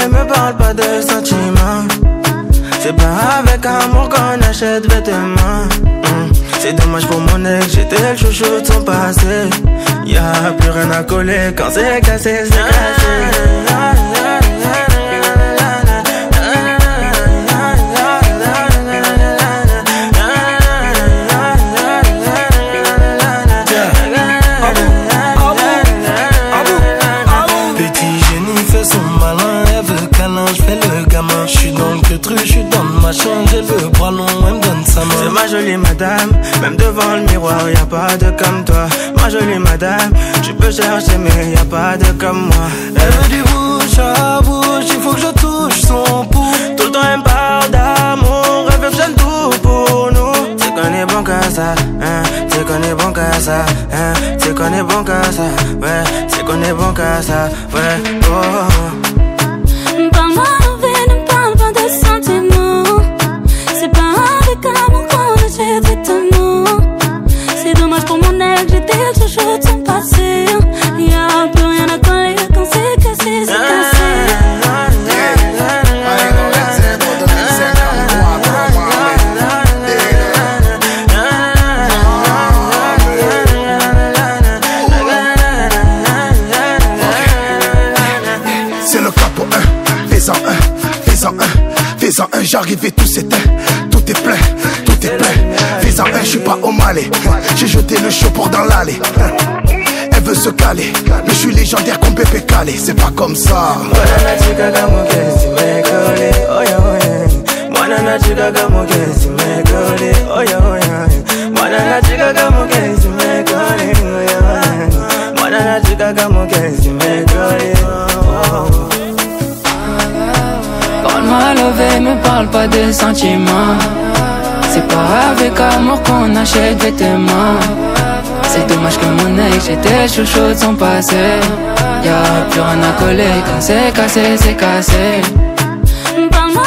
Me parle pas de sentiments. C'est pas avec amour qu'on achète vêtements. C'est dommage pour mon ex, j'étais le chouchou de son passé. Y'a plus rien à coller quand c'est cassé, c'est cassé. J'suis dans le queutru, j'suis dans le machin, j'ai le bras long, elle me donne sa main. C'est ma jolie madame, même devant le miroir, y'a pas de comme toi. Ma jolie madame, tu peux chercher mais y'a pas de comme moi. Elle veut du bouche à bouche, il faut que je touche son pouls. Tout le temps elle me parle d'amour, elle veut que j'aime tout pour nous. C'est qu'on est bon qu'à ça, hein, c'est qu'on est bon qu'à ça, hein, c'est qu'on est bon qu'à ça, ouais, c'est qu'on est bon qu'à ça, ouais, oh. Parle-moi ne parle pas de sentiments. C'est pas avec amour qu'on achète vêtements. C'est dommage pour mon ex, j'étais le chouchou de son passé. Y'a plus rien à coller quand c'est cassé, c'est cassé. C'est le cap pour un, fais-en un, fais-en un, fais-en un, j'arrive et tout s'éteint, tout est plein, tout est plein. Fais-en un, j'suis pas au Malais, j'ai jeté le show pour dans l'allée. Elle veut se caler, mais j'suis légendaire comme Pépé Calé, c'est pas comme ça. Parle-moi levé, me parle pas de sentiments. C'est pas avec amour qu'on achète vêtements. C'est dommage que mon ex, j'étais chouchou de son passé. Y'a plus rien à coller quand c'est cassé, c'est cassé. Parle-moi